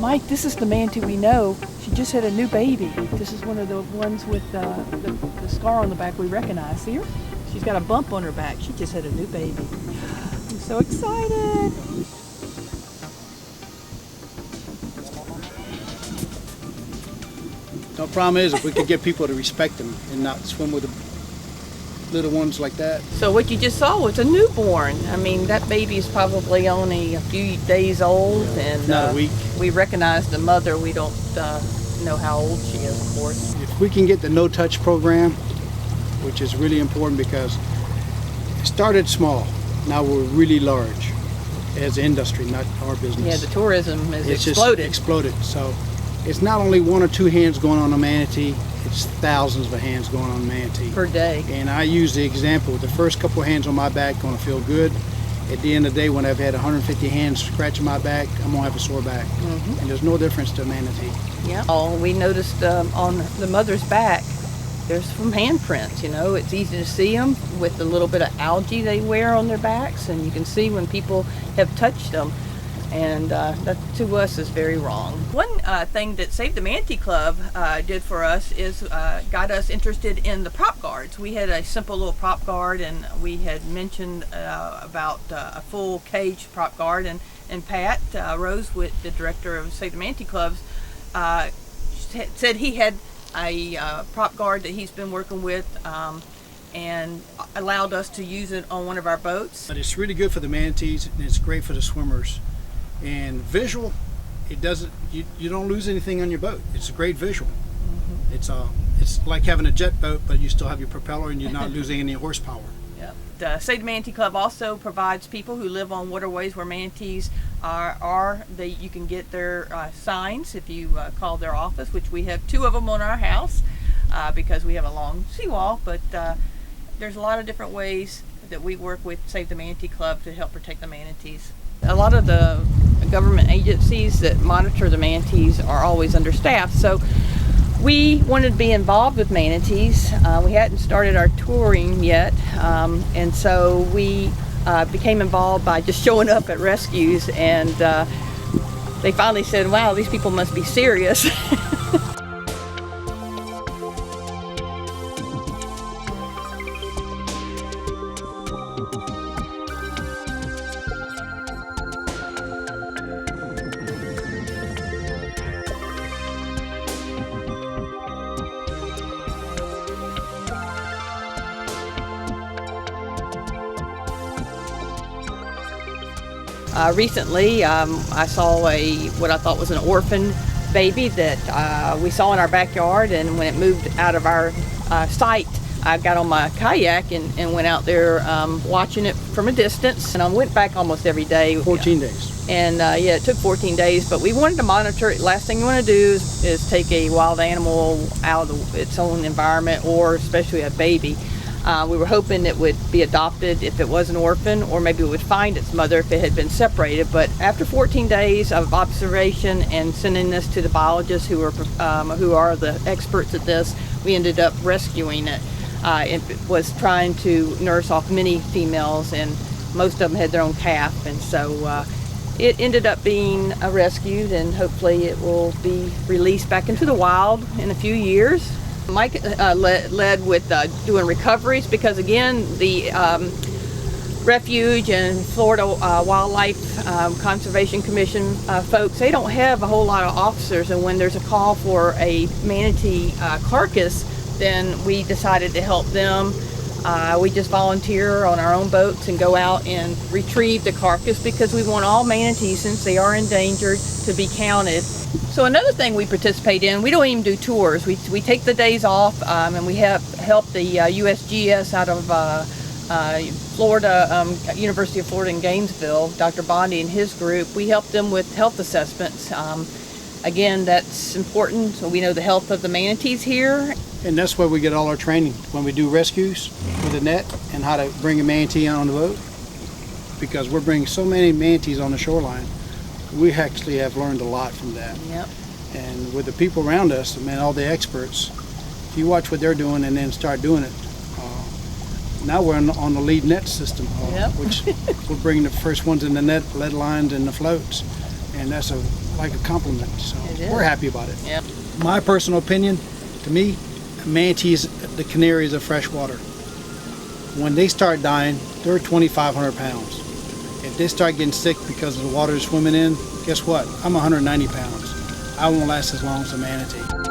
Mike, this is the manatee we know. She just had a new baby. This is one of the ones with the scar on the back we recognize. See her? She's got a bump on her back. She just had a new baby. I'm so excited. The problem is if we could get people to respect them and not swim with the little ones like that. So what you just saw was a newborn. I mean, that baby is probably only a few days old, and not a week. We recognize the mother. We don't know how old she is, of course. If we can get the no-touch program, which is really important because it started small. Now we're really large as an industry, not our business. Yeah, the tourism has it's exploded. Just exploded. So it's not only 1 or 2 hands going on a manatee, it's thousands of hands going on a manatee. Per day. And I use the example, the first couple of hands on my back going to feel good. At the end of the day, when I've had 150 hands scratching my back, I'm going to have a sore back. Mm-hmm. And there's no difference to a manatee. Yeah. Oh, we noticed on the mother's back, there's some handprints, you know. It's easy to see them with the little bit of algae they wear on their backs, and you can see when people have touched them. And that to us is very wrong. One thing that Save the Manatee Club did for us is got us interested in the prop guards. We had a simple little prop guard, and we had mentioned about a full cage prop guard, and Pat Rose, with the director of Save the Manatee Clubs, said he had a prop guard that he's been working with and allowed us to use it on one of our boats. But it's really good for the manatees, and it's great for the swimmers. And visual, it doesn't. You don't lose anything on your boat. It's a great visual. Mm-hmm. It's like having a jet boat, but you still have your propeller, and you're not losing any horsepower. Yep. The Save the Manatee Club also provides people who live on waterways where manatees are. You can get their signs if you call their office, which we have 2 of them on our house because we have a long seawall. But there's a lot of different ways that we work with Save the Manatee Club to help protect the manatees. A lot of the government agencies that monitor the manatees are always understaffed, so we wanted to be involved with manatees. We hadn't started our touring yet, and so we became involved by just showing up at rescues, and they finally said, wow, these people must be serious. Recently, I saw what I thought was an orphan baby that we saw in our backyard, and when it moved out of our sight, I got on my kayak and went out there watching it from a distance, and I went back almost every day. 14 days. And yeah, it took 14 days, but we wanted to monitor it. Last thing you want to do is take a wild animal out of its own environment, or especially a baby. We were hoping it would be adopted if it was an orphan, or maybe it would find its mother if it had been separated. But after 14 days of observation and sending this to the biologists who are the experts at this, we ended up rescuing it. It was trying to nurse off many females, and most of them had their own calf, and so it ended up being rescued, and hopefully it will be released back into the wild in a few years. Mike led with doing recoveries, because again, the Refuge and Florida Wildlife Conservation Commission folks, they don't have a whole lot of officers, and when there's a call for a manatee carcass, then we decided to help them. We just volunteer on our own boats and go out and retrieve the carcass, because we want all manatees, since they are endangered, to be counted. So another thing we participate in, we don't even do tours. We take the days off, and we have helped the USGS out of Florida, University of Florida in Gainesville, Dr. Bondi and his group. We help them with health assessments. Again, that's important, so we know the health of the manatees here. And that's where we get all our training, when we do rescues with a net and how to bring a manatee on the boat. Because we're bringing so many manatees on the shoreline, we actually have learned a lot from that. Yep. And with the people around us, all the experts, if you watch what they're doing and then start doing it, now we're on the lead net system, yep. which we're bringing the first ones in the net, lead lines, and the floats. And that's a like a compliment. So It is. we're happy about it. Yeah. My personal opinion, to me, manatees, the canaries of freshwater, when they start dying, they're 2,500 pounds. If they start getting sick because of the water they're swimming in, guess what? I'm 190 pounds. I won't last as long as a manatee.